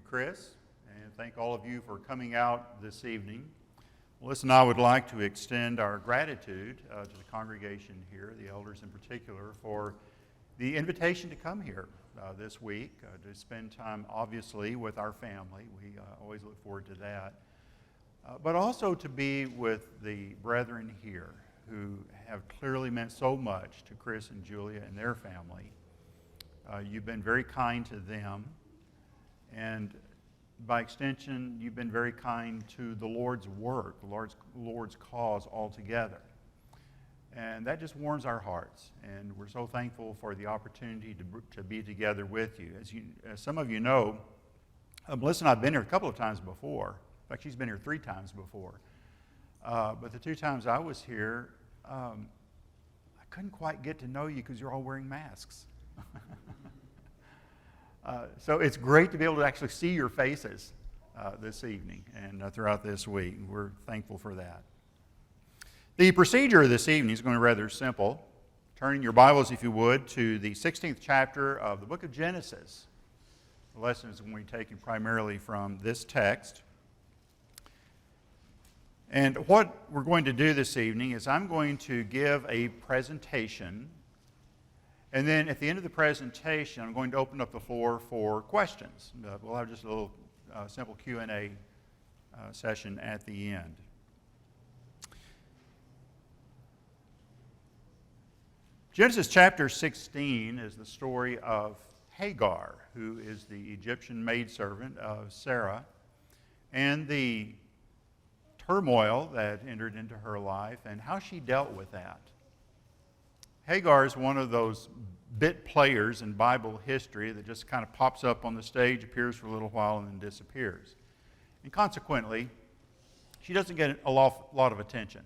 Chris, and thank all of you for coming out this evening. Melissa and I would like to extend our gratitude to the congregation here, the elders in particular, for the invitation to come here this week to spend time, obviously, with our family. We always look forward to that. But also to be with the brethren here who have clearly meant so much to Chris and Julia and their family. You've been very kind to them, and by extension, you've been very kind to the Lord's work, the Lord's cause altogether. And that just warms our hearts, and we're so thankful for the opportunity to be together with you. As some of you know, Melissa and I have been here a couple of times before. In fact, she's been here 3 times before. But the 2 times I was here, I couldn't quite get to know you because you're all wearing masks. So it's great to be able to actually see your faces this evening and throughout this week. We're thankful for that. The procedure this evening is going to be rather simple. Turning your Bibles, if you would, to the 16th chapter of the book of Genesis. The lesson is going to be taken primarily from this text. And what we're going to do this evening is I'm going to give a presentation, and then at the end of the presentation I'm going to open up the floor for questions. We'll have just a little simple Q&A session at the end. Genesis chapter 16 is the story of Hagar, who is the Egyptian maidservant of Sarah, and the turmoil that entered into her life and how she dealt with that. Hagar is one of those bit players in Bible history that just kind of pops up on the stage, appears for a little while, and then disappears. And consequently, she doesn't get a lot of attention.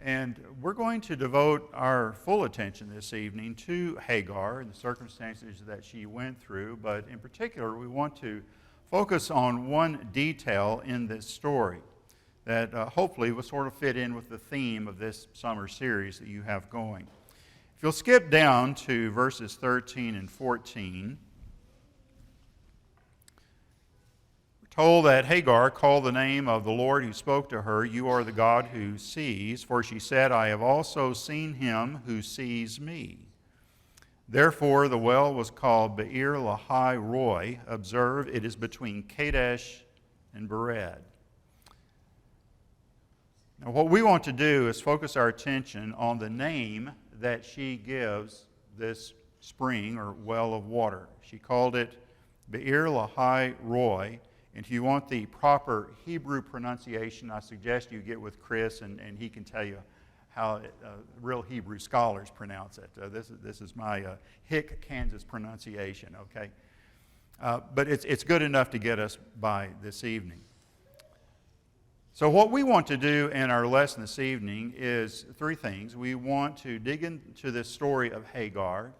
And we're going to devote our full attention this evening to Hagar and the circumstances that she went through, but in particular, we want to focus on one detail in this story that hopefully will sort of fit in with the theme of this summer series that you have going. If you'll skip down to verses 13 and 14, we're told that Hagar called the name of the Lord who spoke to her, "You are the God who sees," for she said, "I have also seen him who sees me." Therefore the well was called Beer-Lahai-Roi. Observe, it is between Kadesh and Bered. Now, what we want to do is focus our attention on the name that she gives this spring or well of water. She called it Beer-Lahai-Roi. And if you want the proper Hebrew pronunciation, I suggest you get with Chris, and he can tell you how real Hebrew scholars pronounce it. This is my Hick, Kansas pronunciation, okay? But it's good enough to get us by this evening. So what we want to do in our lesson this evening is 3 things. We want to dig into this story of Hagar,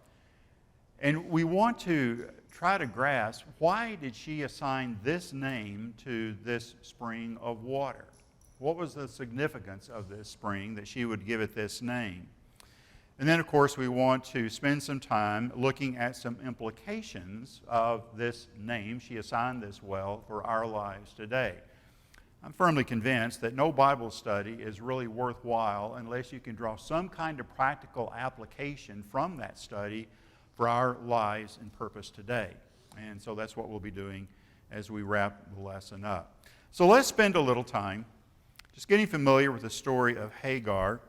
and we want to try to grasp, why did she assign this name to this spring of water? What was the significance of this spring that she would give it this name? And then, of course, we want to spend some time looking at some implications of this name she assigned this well for our lives today. I'm firmly convinced that no Bible study is really worthwhile unless you can draw some kind of practical application from that study for our lives and purpose today. And so that's what we'll be doing as we wrap the lesson up. So let's spend a little time just getting familiar with the story of Hagar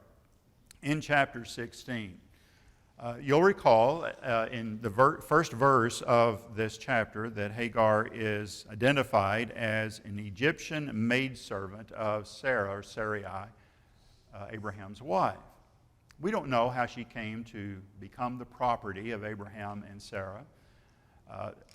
in chapter 16. You'll recall in the first verse of this chapter that Hagar is identified as an Egyptian maidservant of Sarah, or Sarai, Abraham's wife. We don't know how she came to become the property of Abraham and Sarah.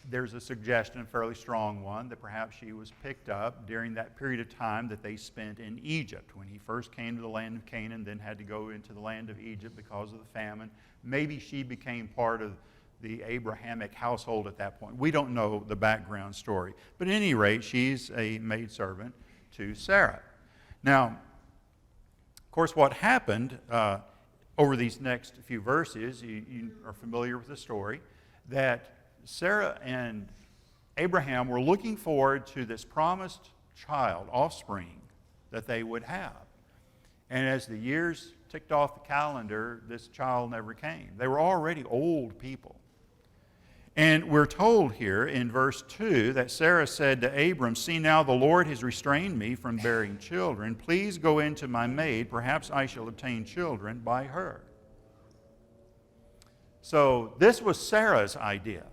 There's a suggestion, a fairly strong one, that perhaps she was picked up during that period of time that they spent in Egypt. When he first came to the land of Canaan, then had to go into the land of Egypt because of the famine. Maybe she became part of the Abrahamic household at that point. We don't know the background story. But at any rate, she's a maidservant to Sarah. Now, of course, what happened over these next few verses, you are familiar with the story, that Sarah and Abraham were looking forward to this promised child, offspring, that they would have. And as the years ticked off the calendar, this child never came. They were already old people. And we're told here in verse 2 that Sarah said to Abram, "See now, the Lord has restrained me from bearing children. Please go in to my maid. Perhaps I shall obtain children by her." So this was Sarah's idea.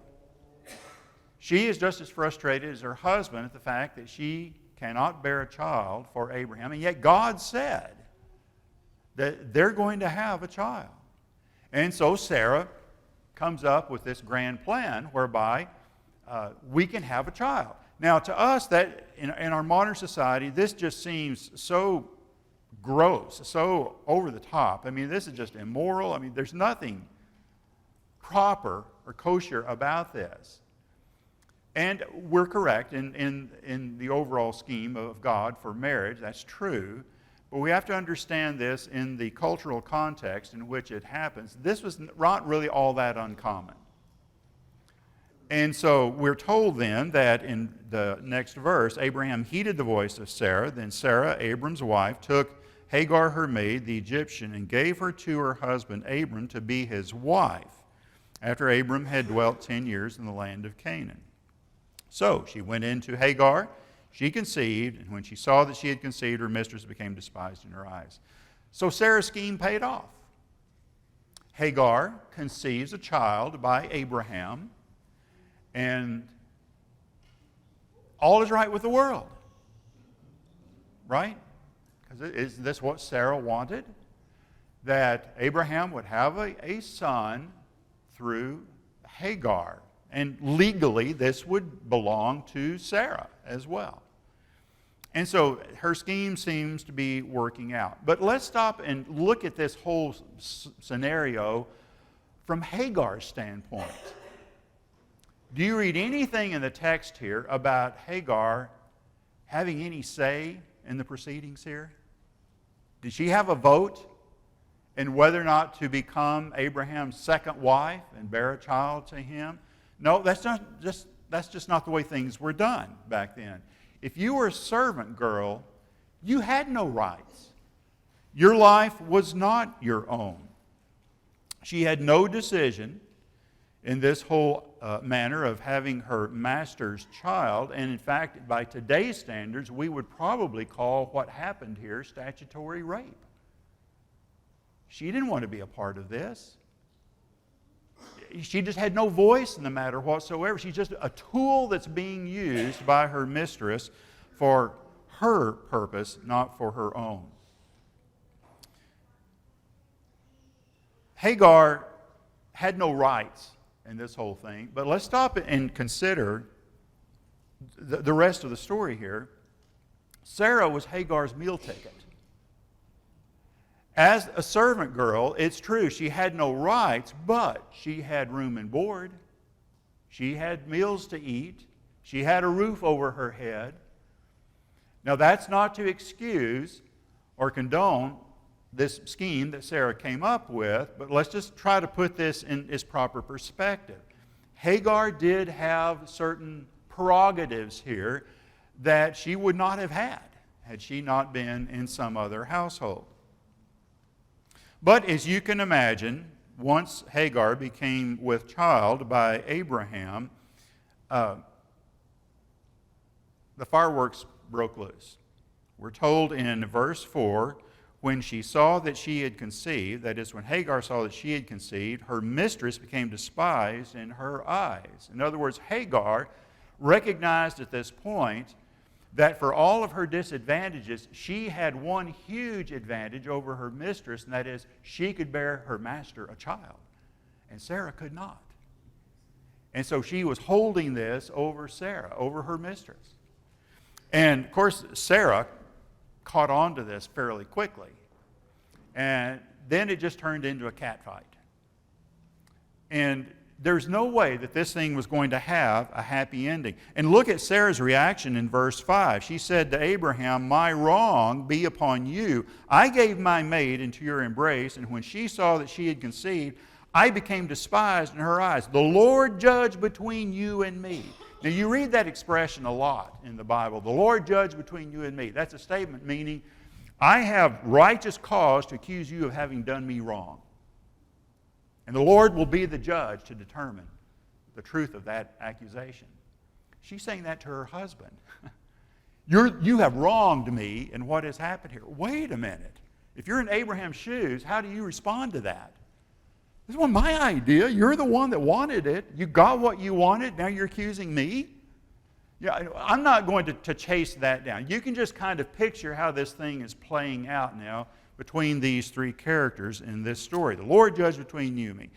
She is just as frustrated as her husband at the fact that she cannot bear a child for Abraham. And yet God said that they're going to have a child. And so Sarah comes up with this grand plan whereby we can have a child. Now, to us, that in our modern society, this just seems so gross, so over the top. I mean, this is just immoral. I mean, there's nothing proper or kosher about this. And we're correct in the overall scheme of God for marriage. That's true. But we have to understand this in the cultural context in which it happens. This was not really all that uncommon. And so we're told then that in the next verse, Abraham heeded the voice of Sarah. Then Sarah, Abram's wife, took Hagar, her maid, the Egyptian, and gave her to her husband Abram to be his wife, after Abram had dwelt 10 years in the land of Canaan. So she went in to Hagar. She conceived, and when she saw that she had conceived, her mistress became despised in her eyes. So Sarah's scheme paid off. Hagar conceives a child by Abraham, and all is right with the world. Right? Because is this what Sarah wanted? That Abraham would have a son through Hagar. And legally, this would belong to Sarah as well. And so her scheme seems to be working out. But let's stop and look at this whole scenario from Hagar's standpoint. Do you read anything in the text here about Hagar having any say in the proceedings here? Did she have a vote in whether or not to become Abraham's second wife and bear a child to him? No, that's just not the way things were done back then. If you were a servant girl, you had no rights. Your life was not your own. She had no decision in this whole manner of having her master's child. And in fact, by today's standards, we would probably call what happened here statutory rape. She didn't want to be a part of this. She just had no voice in the matter whatsoever. She's just a tool that's being used by her mistress for her purpose, not for her own. Hagar had no rights in this whole thing, but let's stop and consider the rest of the story here. Sarah was Hagar's meal ticket. As a servant girl, it's true, she had no rights, but she had room and board. She had meals to eat. She had a roof over her head. Now, that's not to excuse or condone this scheme that Sarah came up with, but let's just try to put this in its proper perspective. Hagar did have certain prerogatives here that she would not have had she not been in some other household. But as you can imagine, once Hagar became with child by Abraham, the fireworks broke loose. We're told in verse 4, when she saw that she had conceived, that is, when Hagar saw that she had conceived, her mistress became despised in her eyes. In other words, Hagar recognized at this point that for all of her disadvantages, she had one huge advantage over her mistress, and that is she could bear her master a child, and Sarah could not. And so she was holding this over Sarah, over her mistress. And of course, Sarah caught on to this fairly quickly. And then it just turned into a catfight. And there's no way that this thing was going to have a happy ending. And look at Sarah's reaction in verse 5. She said to Abraham, "My wrong be upon you. I gave my maid into your embrace, and when she saw that she had conceived, I became despised in her eyes. The Lord judge between you and me." Now, you read that expression a lot in the Bible. The Lord judge between you and me. That's a statement meaning, I have righteous cause to accuse you of having done me wrong. And the Lord will be the judge to determine the truth of that accusation. She's saying that to her husband. You have wronged me, and what has happened here? Wait a minute. If you're in Abraham's shoes, how do you respond to that? This wasn't my idea. You're the one that wanted it. You got what you wanted. Now you're accusing me? Yeah, I'm not going to chase that down. You can just kind of picture how this thing is playing out now between these three characters in this story. The Lord judged between you and me.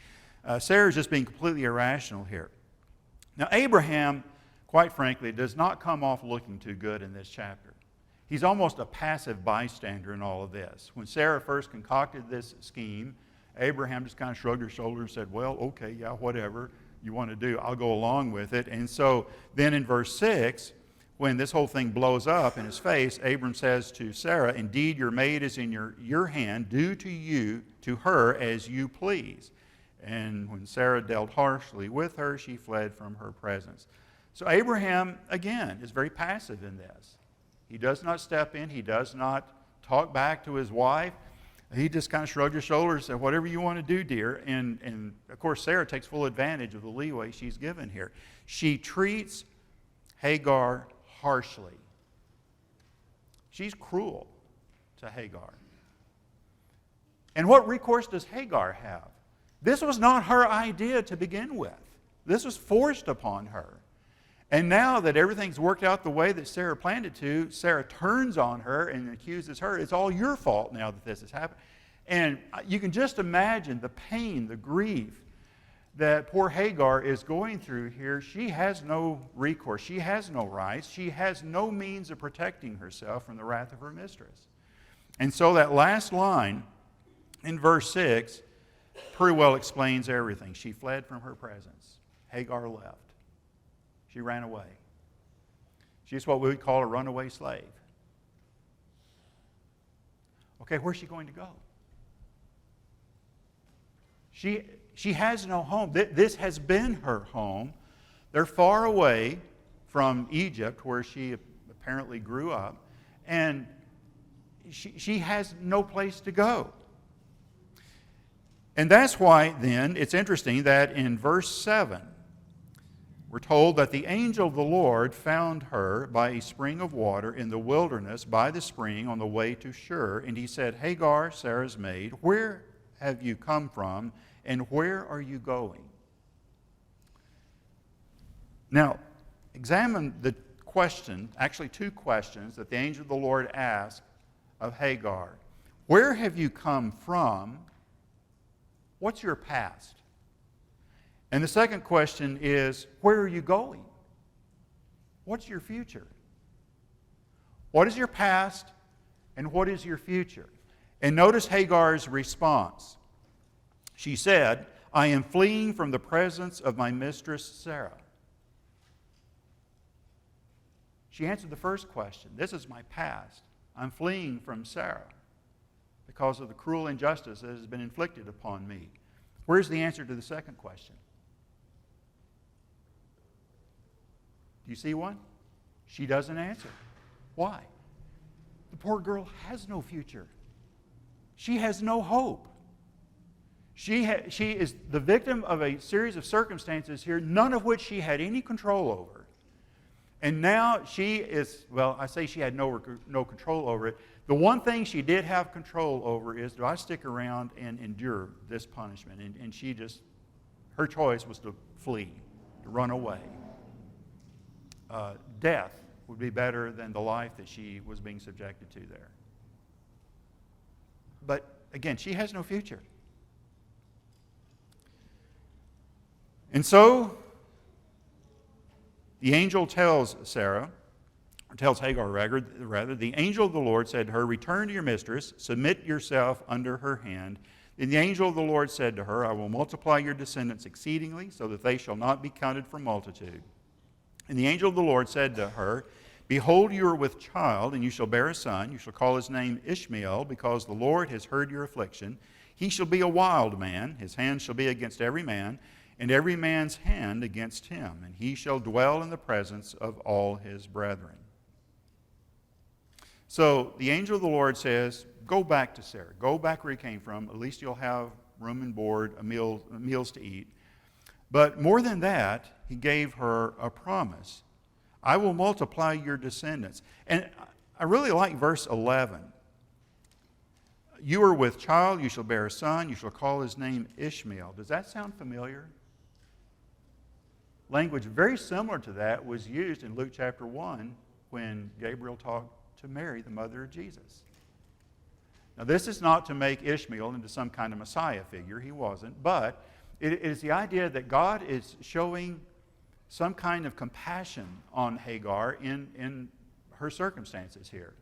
Sarah's just being completely irrational here. Now, Abraham, quite frankly, does not come off looking too good in this chapter. He's almost a passive bystander in all of this. When Sarah first concocted this scheme, Abraham just kind of shrugged his shoulders and said, well, okay, yeah, whatever you want to do, I'll go along with it. And so then in verse 6, when this whole thing blows up in his face, Abram says to Sarah, indeed, your maid is in your hand. Do to her as you please. And when Sarah dealt harshly with her, she fled from her presence. So Abraham, again, is very passive in this. He does not step in. He does not talk back to his wife. He just kind of shrugged his shoulders and said, whatever you want to do, dear. And of course, Sarah takes full advantage of the leeway she's given here. She treats Hagar harshly. She's cruel to Hagar. And what recourse does Hagar have? This was not her idea to begin with. This was forced upon her. And now that everything's worked out the way that Sarah planned it to, Sarah turns on her and accuses her. It's all your fault now that this has happened. And you can just imagine the pain, the grief that poor Hagar is going through here. She has no recourse. She has no rights. She has no means of protecting herself from the wrath of her mistress. And so that last line in verse 6 pretty well explains everything. She fled from her presence. Hagar left. She ran away. She's what we would call a runaway slave. Okay, where's she going to go? She has no home. This has been her home. They're far away from Egypt, where she apparently grew up, and she has no place to go. And that's why, then, it's interesting that in verse 7, we're told that the angel of the Lord found her by a spring of water in the wilderness by the spring on the way to Shur. And he said, Hagar, Sarah's maid, where have you come from and where are you going? Now, examine the question, actually two questions that the angel of the Lord asked of Hagar. Where have you come from? What's your past? And the second question is, where are you going? What's your future? What is your past and what is your future? And notice Hagar's response. She said, I am fleeing from the presence of my mistress Sarah. She answered the first question. This is my past. I'm fleeing from Sarah because of the cruel injustice that has been inflicted upon me. Where's the answer to the second question? Do you see one? She doesn't answer. Why? The poor girl has no future. She has no hope. She is the victim of a series of circumstances here, none of which she had any control over. And now she is, well, I say she had no control over it. The one thing she did have control over is, do I stick around and endure this punishment? And she just, her choice was to flee, to run away. Death would be better than the life that she was being subjected to there. But again, she has no future. And so, the angel tells Hagar rather, the angel of the Lord said to her, return to your mistress, submit yourself under her hand. And the angel of the Lord said to her, I will multiply your descendants exceedingly, so that they shall not be counted for multitude. And the angel of the Lord said to her, behold, you are with child, and you shall bear a son. You shall call his name Ishmael, because the Lord has heard your affliction. He shall be a wild man. His hand shall be against every man, and every man's hand against him, and he shall dwell in the presence of all his brethren. So the angel of the Lord says, go back to Sarah. Go back where you came from. At least you'll have room and board, meals to eat. But more than that, he gave her a promise. I will multiply your descendants. And I really like verse 11. You are with child, you shall bear a son, you shall call his name Ishmael. Does that sound familiar? Language very similar to that was used in Luke chapter 1 when Gabriel talked to Mary, the mother of Jesus. Now, this is not to make Ishmael into some kind of Messiah figure. He wasn't. But it is the idea that God is showing some kind of compassion on Hagar in her circumstances here.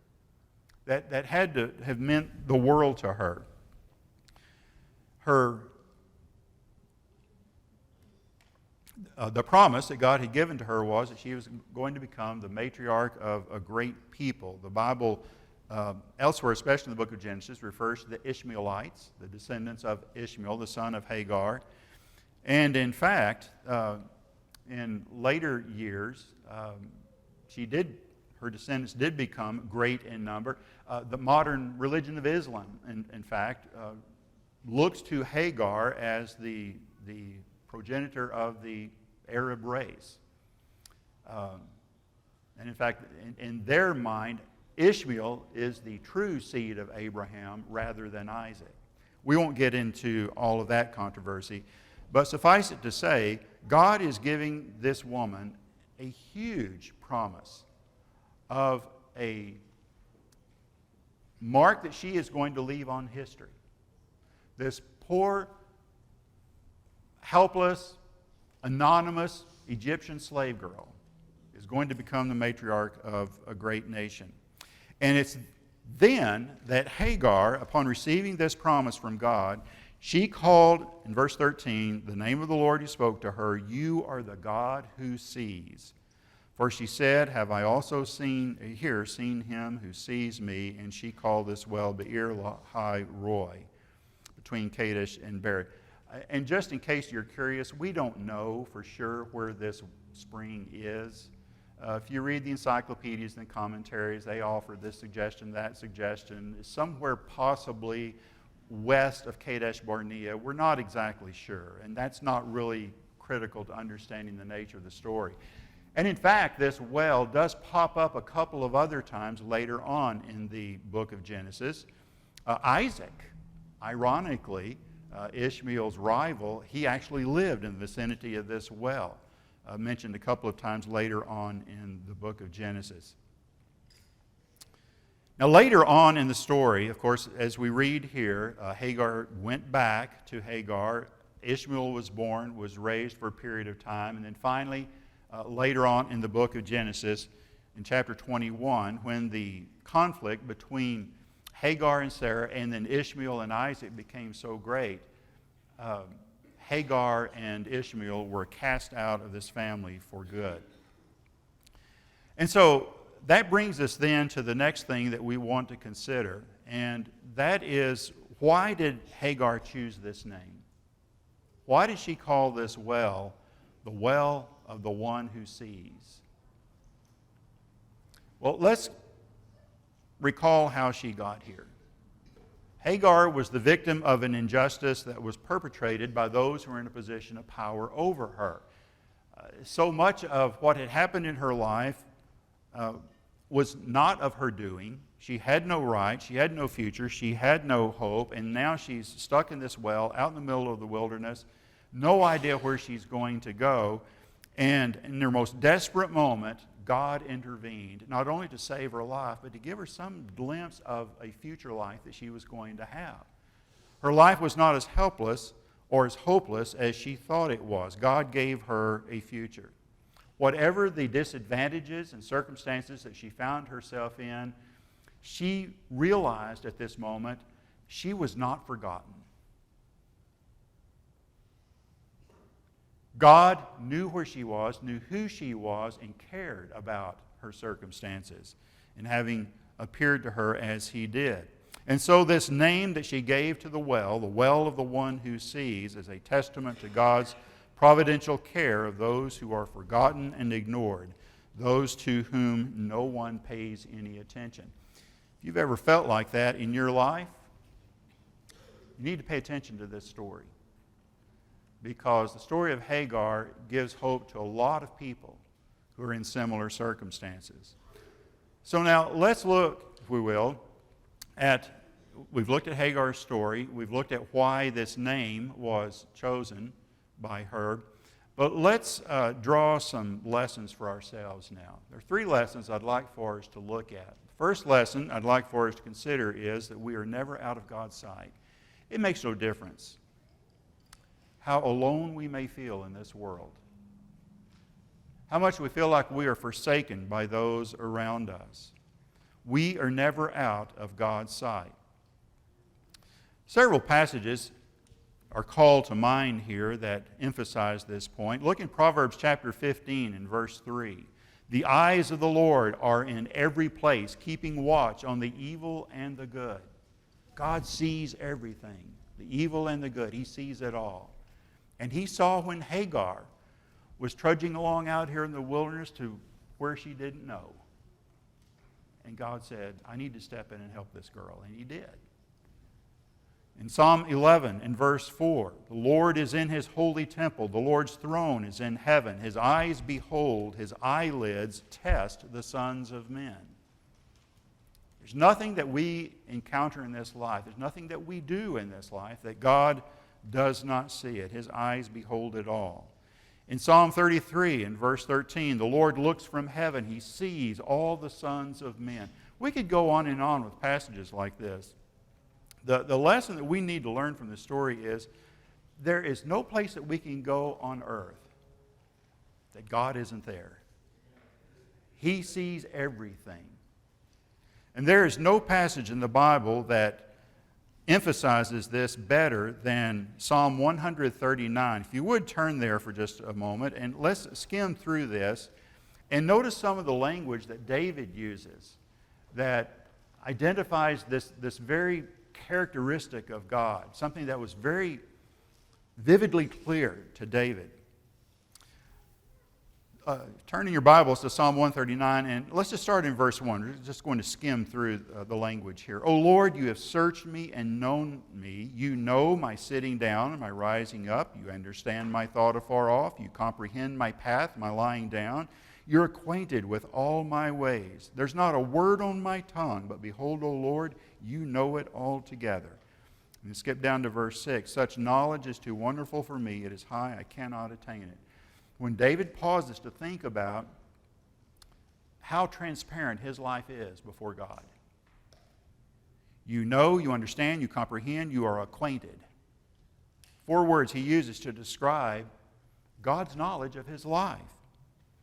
That had to have meant the world to her. The promise that God had given to her was that she was going to become the matriarch of a great people. The Bible, elsewhere, especially in the book of Genesis, refers to the Ishmaelites, the descendants of Ishmael, the son of Hagar. And in fact, in later years, her descendants did become great in number. The modern religion of Islam, in fact, looks to Hagar as the progenitor of the Arab race. And in fact, in their mind, Ishmael is the true seed of Abraham rather than Isaac. We won't get into all of that controversy, but suffice it to say, God is giving this woman a huge promise of a mark that she is going to leave on history. This poor, helpless, anonymous Egyptian slave girl is going to become the matriarch of a great nation. And it's then that Hagar, upon receiving this promise from God, she called, in verse 13, the name of the Lord who spoke to her, you are the God who sees. For she said, have I also seen him who sees me? And she called this well Beer-Lahai-Roi, between Kadesh and Beer. And just in case you're curious, we don't know for sure where this spring is. If you read the encyclopedias and commentaries, they offer this suggestion, that suggestion. Somewhere possibly west of Kadesh Barnea. We're not exactly sure, and that's not really critical to understanding the nature of the story. And in fact, this well does pop up a couple of other times later on in the book of Genesis. Isaac, ironically, Ishmael's rival, he actually lived in the vicinity of this well, mentioned a couple of times later on in the book of Genesis. Now later on in the story, of course, as we read here, Hagar went back to Hagar. Ishmael was born, was raised for a period of time, and then finally, later on in the book of Genesis, in chapter 21, when the conflict between Hagar and Sarah and then Ishmael and Isaac became so great, Hagar and Ishmael were cast out of this family for good. And so that brings us then to the next thing that we want to consider, and that is, why did Hagar choose this name? Why did she call this well the well of the one who sees? Well, let's recall how she got here. Hagar was the victim of an injustice that was perpetrated by those who were in a position of power over her. So much of what had happened in her life was not of her doing. She had no right, she had no future, she had no hope, and now she's stuck in this well out in the middle of the wilderness, no idea where she's going to go. And in her most desperate moment, God intervened, not only to save her life, but to give her some glimpse of a future life that she was going to have. Her life was not as helpless or as hopeless as she thought it was. God gave her a future. Whatever the disadvantages and circumstances that she found herself in, she realized at this moment she was not forgotten. God knew where she was, knew who she was, and cared about her circumstances, and having appeared to her as he did. And so this name that she gave to the well of the one who sees, is a testament to God's providential care of those who are forgotten and ignored, those to whom no one pays any attention. If you've ever felt like that in your life, you need to pay attention to this story, because the story of Hagar gives hope to a lot of people who are in similar circumstances. So now let's look, if we will, we've looked at Hagar's story. We've looked at why this name was chosen by her. But let's draw some lessons for ourselves now. There are 3 lessons I'd like for us to look at. The first lesson I'd like for us to consider is that we are never out of God's sight. It makes no difference how alone we may feel in this world, how much we feel like we are forsaken by those around us. We are never out of God's sight. Several passages are called to mind here that emphasize this point. Look in Proverbs chapter 15 and verse 3. The eyes of the Lord are in every place, keeping watch on the evil and the good. God sees everything, the evil and the good. He sees it all. And He saw when Hagar was trudging along out here in the wilderness to where she didn't know. And God said, I need to step in and help this girl. And He did. In Psalm 11 and verse 4, the Lord is in His holy temple. The Lord's throne is in heaven. His eyes behold, His eyelids test the sons of men. There's nothing that we encounter in this life, there's nothing that we do in this life that God does not see it. His eyes behold it all. In Psalm 33 and verse 13, the Lord looks from heaven. He sees all the sons of men. We could go on and on with passages like this. The lesson that we need to learn from this story is there is no place that we can go on earth that God isn't there. He sees everything. And there is no passage in the Bible that emphasizes this better than Psalm 139. If you would turn there for just a moment, and let's skim through this and notice some of the language that David uses that identifies this very characteristic of God, something that was very vividly clear to David. Turn in your Bibles to Psalm 139, and let's just start in verse 1. We're just going to skim through the language here. O Lord, you have searched me and known me. You know my sitting down and my rising up. You understand my thought afar off. You comprehend my path, my lying down. You're acquainted with all my ways. There's not a word on my tongue, but behold, O Lord, you know it altogether. And skip down to verse 6. Such knowledge is too wonderful for me. It is high, I cannot attain it. When David pauses to think about how transparent his life is before God. You know, you understand, you comprehend, you are acquainted. 4 words he uses to describe God's knowledge of his life.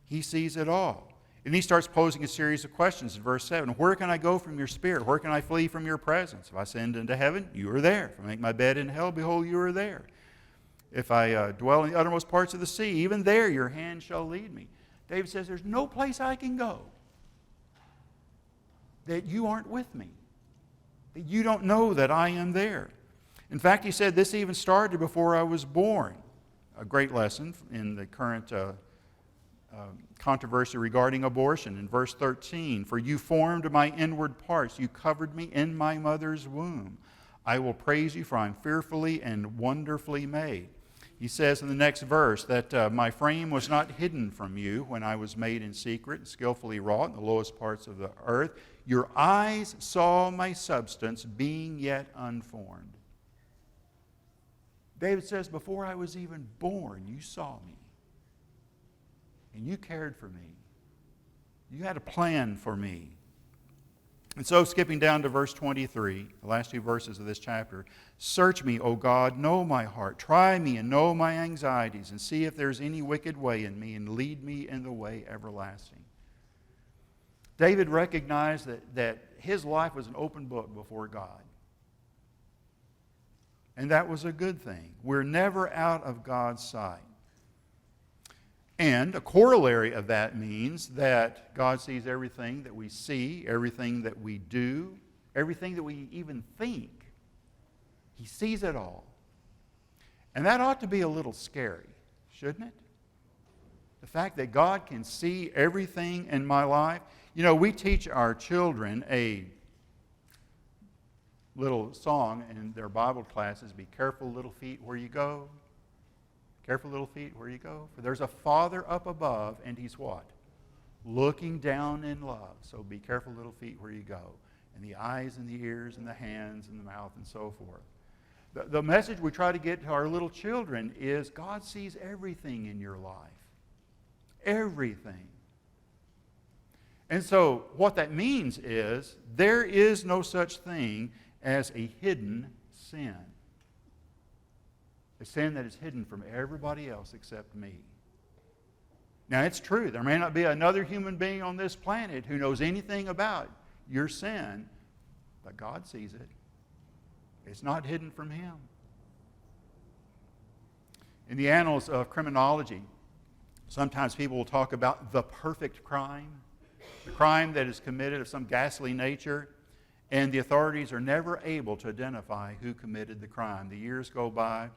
He sees it all. And he starts posing a series of questions in verse 7. Where can I go from your spirit? Where can I flee from your presence? If I ascend into heaven, you are there. If I make my bed in hell, behold, you are there. If I dwell in the uttermost parts of the sea, even there your hand shall lead me. David says, there's no place I can go that you aren't with me, that you don't know that I am there. In fact, he said, this even started before I was born. A great lesson in the current controversy regarding abortion. In verse 13, for you formed my inward parts. You covered me in my mother's womb. I will praise you, for I am fearfully and wonderfully made. He says in the next verse that my frame was not hidden from you when I was made in secret and skillfully wrought in the lowest parts of the earth. Your eyes saw my substance being yet unformed. David says, before I was even born, you saw me. And you cared for me. You had a plan for me. And so, skipping down to verse 23, the last 2 verses of this chapter, search me, O God, know my heart. Try me and know my anxieties, and see if there's any wicked way in me, and lead me in the way everlasting. David recognized that his life was an open book before God. And that was a good thing. We're never out of God's sight. And a corollary of that means that God sees everything that we see, everything that we do, everything that we even think. He sees it all. And that ought to be a little scary, shouldn't it? The fact that God can see everything in my life. You know, we teach our children a little song in their Bible classes, be careful, little feet, where you go. Careful, little feet, where you go. For there's a Father up above, and He's what? Looking down in love. So be careful, little feet, where you go. And the eyes and the ears and the hands and the mouth and so forth. The message we try to get to our little children is God sees everything in your life. Everything. And so what that means is there is no such thing as a hidden sin. A sin that is hidden from everybody else except me. Now it's true, there may not be another human being on this planet who knows anything about your sin, but God sees it. It's not hidden from Him. In the annals of criminology, sometimes people will talk about the perfect crime, the crime that is committed of some ghastly nature, and the authorities are never able to identify who committed the crime. The years go by,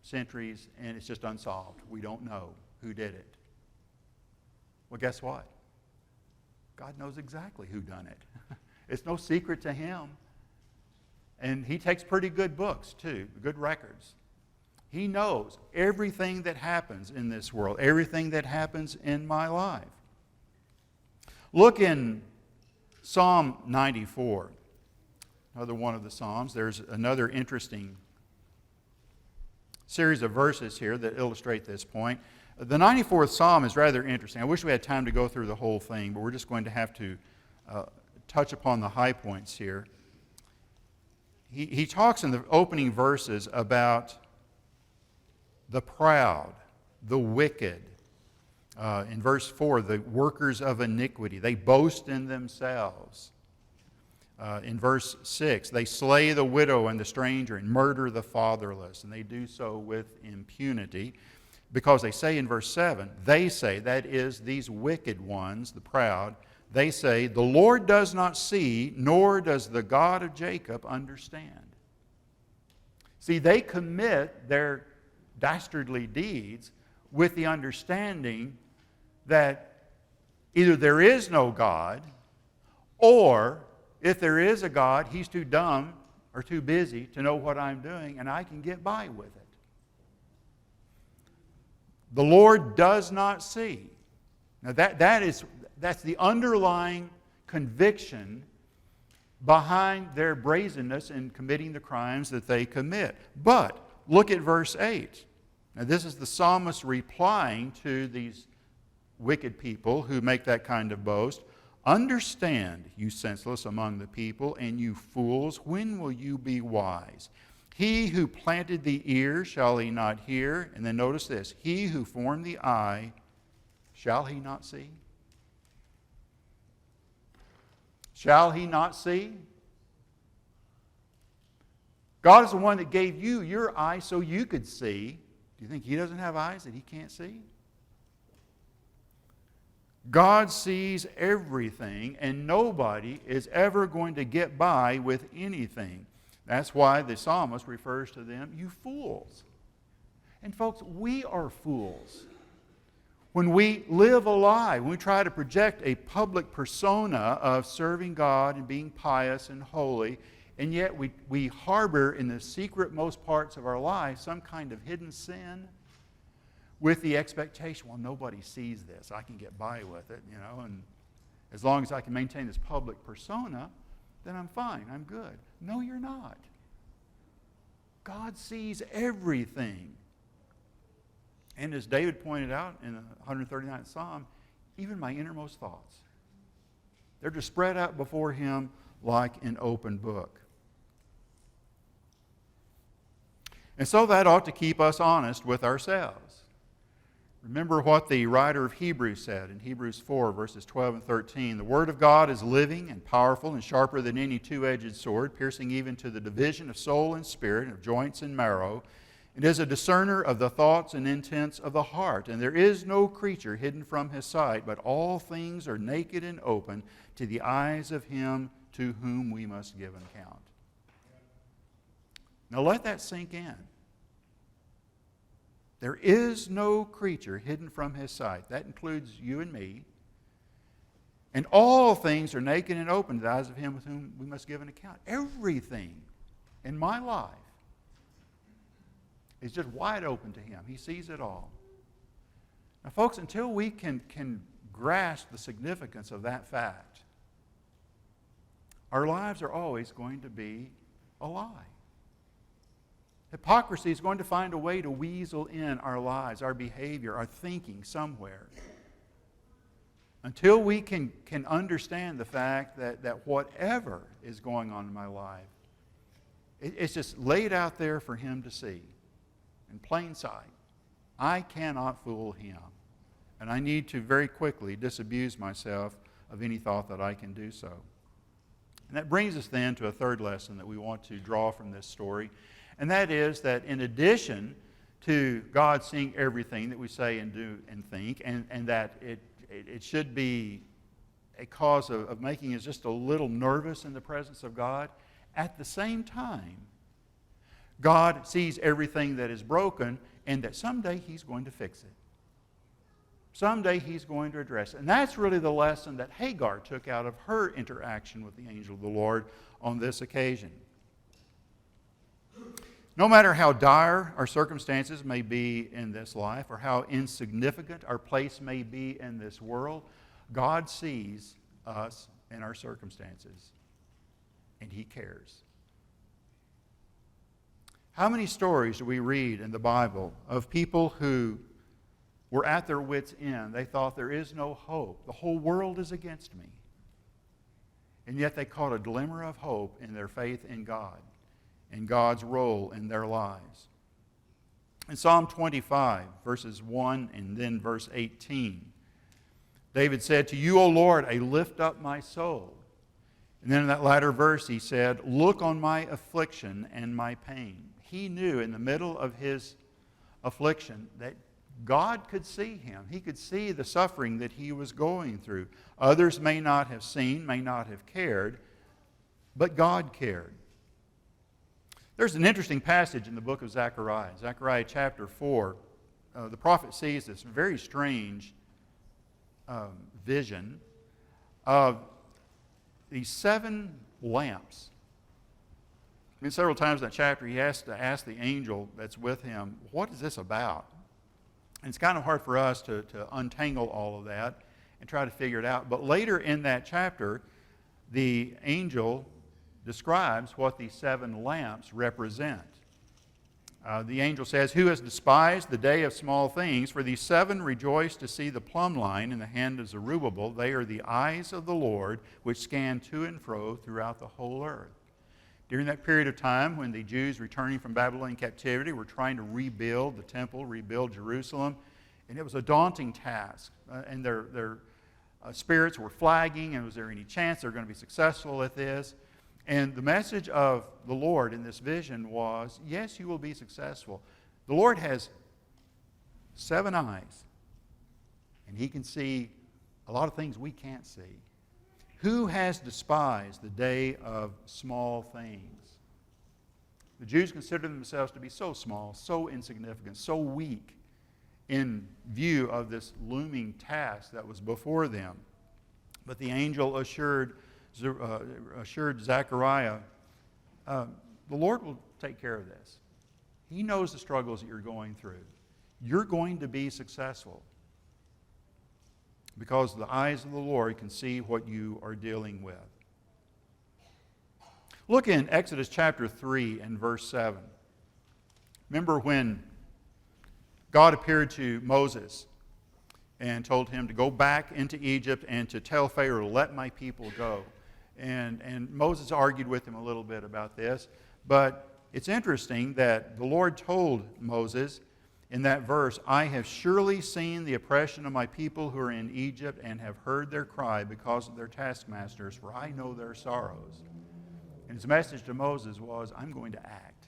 centuries, and it's just unsolved. We don't know who did it. Well, guess what? God knows exactly who done it. It's no secret to Him. And He takes pretty good books, too, good records. He knows everything that happens in this world, everything that happens in my life. Look in Psalm 94, another one of the Psalms. There's another interesting series of verses here that illustrate this point. The 94th Psalm is rather interesting. I wish we had time to go through the whole thing, but we're just going to have to touch upon the high points here. He talks in the opening verses about the proud, the wicked. In verse 4, the workers of iniquity. They boast in themselves. In verse 6, they slay the widow and the stranger and murder the fatherless. And they do so with impunity. Because they say in verse 7, they say, that is, these wicked ones, the proud, they say, the Lord does not see, nor does the God of Jacob understand. See, they commit their dastardly deeds with the understanding that either there is no God, or if there is a God, He's too dumb or too busy to know what I'm doing, and I can get by with it. The Lord does not see. Now that's the underlying conviction behind their brazenness in committing the crimes that they commit. But look at verse 8. Now this is the psalmist replying to these wicked people who make that kind of boast. Understand, you senseless among the people, and you fools, when will you be wise? He who planted the ear, shall he not hear? And then notice this, he who formed the eye, shall he not see? Shall he not see? God is the one that gave you your eyes so you could see. Do you think He doesn't have eyes that He can't see? God sees everything, and nobody is ever going to get by with anything. That's why the psalmist refers to them, you fools. And folks, we are fools. When we live a lie, when we try to project a public persona of serving God and being pious and holy, and yet we harbor in the secret most parts of our life some kind of hidden sin with the expectation, well, nobody sees this. I can get by with it, and as long as I can maintain this public persona, then I'm fine, I'm good. No, you're not. God sees everything. And as David pointed out in the 139th Psalm, even my innermost thoughts. They're just spread out before Him like an open book. And so that ought to keep us honest with ourselves. Remember what the writer of Hebrews said in Hebrews 4, verses 12 and 13. The Word of God is living and powerful and sharper than any two-edged sword, piercing even to the division of soul and spirit, and of joints and marrow. It is a discerner of the thoughts and intents of the heart. And there is no creature hidden from His sight, but all things are naked and open to the eyes of Him to whom we must give an account. Now let that sink in. There is no creature hidden from his sight. That includes you and me. And all things are naked and open to the eyes of him with whom we must give an account. Everything in my life is just wide open to him. He sees it all. Now, folks, until we can grasp the significance of that fact, our lives are always going to be a lie. Hypocrisy is going to find a way to weasel in our lives, our behavior, our thinking somewhere. Until we can understand the fact that whatever is going on in my life, it's just laid out there for him to see in plain sight. I cannot fool him. And I need to very quickly disabuse myself of any thought that I can do so. And that brings us then to a third lesson that we want to draw from this story. And that is that in addition to God seeing everything that we say and do and think, and that it should be a cause of making us just a little nervous in the presence of God, at the same time, God sees everything that is broken and that someday he's going to fix it. Someday he's going to address it. And that's really the lesson that Hagar took out of her interaction with the angel of the Lord on this occasion. No matter how dire our circumstances may be in this life or how insignificant our place may be in this world, God sees us and our circumstances, and he cares. How many stories do we read in the Bible of people who were at their wits' end? They thought there is no hope. The whole world is against me. And yet they caught a glimmer of hope in their faith in God and God's role in their lives. In Psalm 25, verses 1 and then verse 18, David said, "To you, O Lord, I lift up my soul." And then in that latter verse he said, "Look on my affliction and my pain." He knew in the middle of his affliction that God could see him. He could see the suffering that he was going through. Others may not have seen, may not have cared, but God cared. There's an interesting passage in the book of Zechariah. Zechariah chapter 4, the prophet sees this very strange vision of these 7 lamps. I mean, several times in that chapter he has to ask the angel that's with him, what is this about? And it's kind of hard for us to untangle all of that and try to figure it out. But later in that chapter, the angel describes what these 7 lamps represent. The angel says, "Who has despised the day of small things? For these 7 rejoice to see the plumb line in the hand of Zerubbabel. They are the eyes of the Lord, which scan to and fro throughout the whole earth." During that period of time when the Jews returning from Babylonian captivity were trying to rebuild the temple, rebuild Jerusalem, and it was a daunting task. And their spirits were flagging, and was there any chance they're going to be successful at this? And the message of the Lord in this vision was, yes, you will be successful. The Lord has 7 eyes, and he can see a lot of things we can't see. Who has despised the day of small things? The Jews considered themselves to be so small, so insignificant, so weak in view of this looming task that was before them. But the angel assured Zechariah, the Lord will take care of this. He knows the struggles that you're going through. You're going to be successful because the eyes of the Lord can see what you are dealing with. Look in Exodus chapter 3 and verse 7. Remember when God appeared to Moses and told him to go back into Egypt and to tell Pharaoh, "Let my people go." And Moses argued with him a little bit about this. But it's interesting that the Lord told Moses in that verse, "I have surely seen the oppression of my people who are in Egypt and have heard their cry because of their taskmasters, for I know their sorrows." And his message to Moses was, I'm going to act.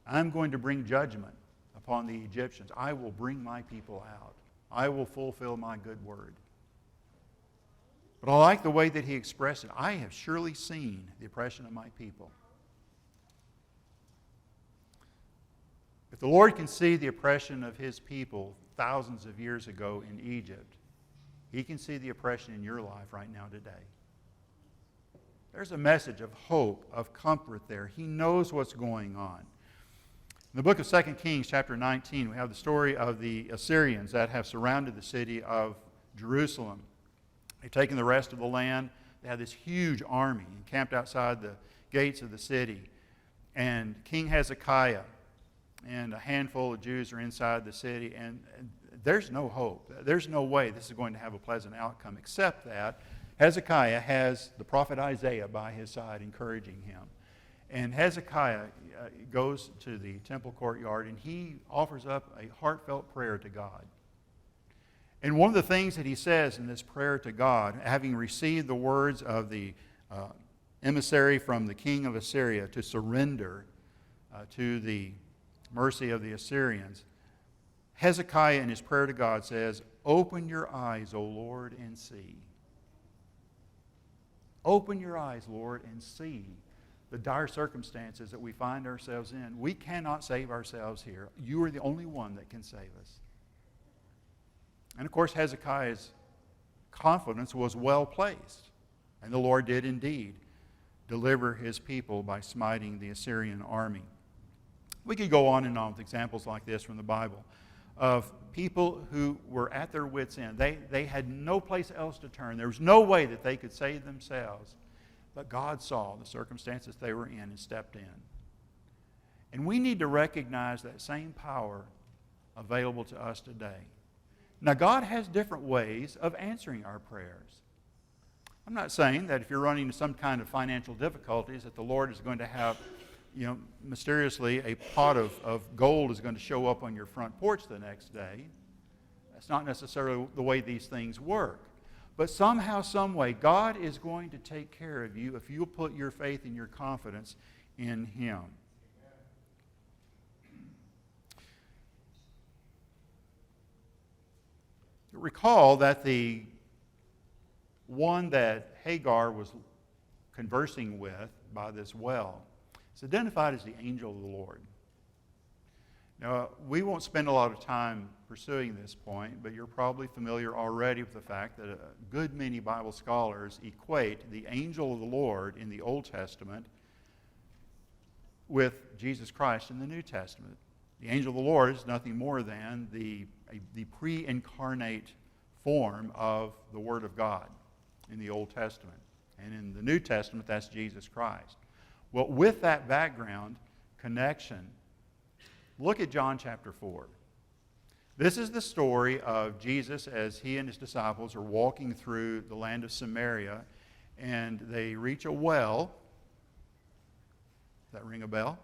I'm going to bring judgment upon the Egyptians. I will bring my people out. I will fulfill my good word. But I like the way that he expressed it. I have surely seen the oppression of my people. If the Lord can see the oppression of His people thousands of years ago in Egypt, He can see the oppression in your life right now today. There's a message of hope, of comfort there. He knows what's going on. In the book of 2 Kings, chapter 19, we have the story of the Assyrians that have surrounded the city of Jerusalem. They've taken the rest of the land. They have this huge army encamped outside the gates of the city. And King Hezekiah and a handful of Jews are inside the city, and there's no hope. There's no way this is going to have a pleasant outcome, except that Hezekiah has the prophet Isaiah by his side encouraging him. And Hezekiah goes to the temple courtyard, and he offers up a heartfelt prayer to God. And one of the things that he says in this prayer to God, having received the words of the emissary from the king of Assyria to surrender to the mercy of the Assyrians, Hezekiah in his prayer to God says, "Open your eyes, O Lord, and see." Open your eyes, Lord, and see the dire circumstances that we find ourselves in. We cannot save ourselves here. You are the only one that can save us. And of course, Hezekiah's confidence was well placed. And the Lord did indeed deliver His people by smiting the Assyrian army. We could go on and on with examples like this from the Bible of people who were at their wits' end. They had no place else to turn. There was no way that they could save themselves. But God saw the circumstances they were in and stepped in. And we need to recognize that same power available to us today. Now, God has different ways of answering our prayers. I'm not saying that if you're running into some kind of financial difficulties that the Lord is going to have, mysteriously a pot of gold is going to show up on your front porch the next day. That's not necessarily the way these things work. But somehow, some way, God is going to take care of you if you'll put your faith and your confidence in Him. Recall that the one that Hagar was conversing with by this well is identified as the angel of the Lord. Now, we won't spend a lot of time pursuing this point, but you're probably familiar already with the fact that a good many Bible scholars equate the angel of the Lord in the Old Testament with Jesus Christ in the New Testament. The angel of the Lord is nothing more than the pre-incarnate form of the Word of God in the Old Testament. And in the New Testament, that's Jesus Christ. Well, with that background connection, look at John chapter 4. This is the story of Jesus as He and His disciples are walking through the land of Samaria, and they reach a well. Does that ring a bell?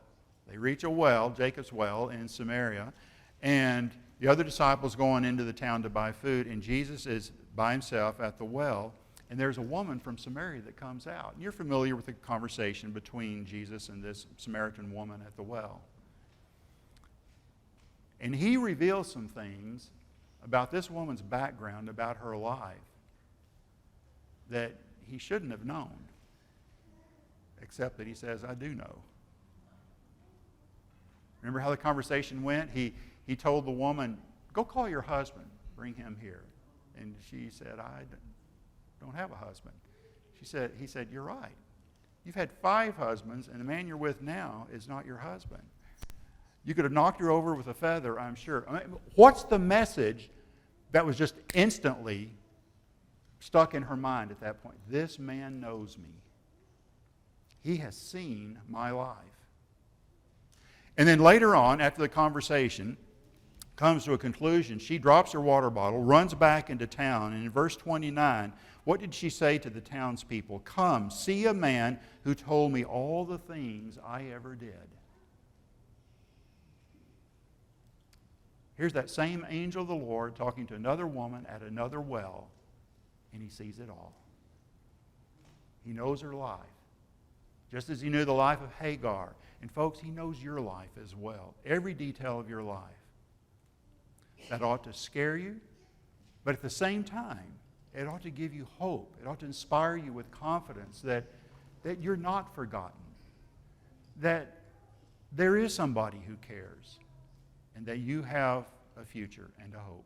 They reach a well, Jacob's well in Samaria, and the other disciples going into the town to buy food, and Jesus is by Himself at the well, and there's a woman from Samaria that comes out. And you're familiar with the conversation between Jesus and this Samaritan woman at the well. And He reveals some things about this woman's background, about her life, that He shouldn't have known, except that He says, "I do know." Remember how the conversation went? He told the woman, "Go call your husband, bring him here." And she said, "I don't have a husband." He said, "You're right. You've had 5 husbands, and the man you're with now is not your husband. You could have knocked her over with a feather, I'm sure." I mean, what's the message that was just instantly stuck in her mind at that point? This man knows me. He has seen my life. And then later on, after the conversation comes to a conclusion, she drops her water bottle, runs back into town, and in verse 29, what did she say to the townspeople? "Come, see a man who told me all the things I ever did." Here's that same angel of the Lord talking to another woman at another well, and he sees it all. He knows her life, just as He knew the life of Hagar. And folks, He knows your life as well, every detail of your life. That ought to scare you, but at the same time, it ought to give you hope. It ought to inspire you with confidence that you're not forgotten, that there is somebody who cares, and that you have a future and a hope.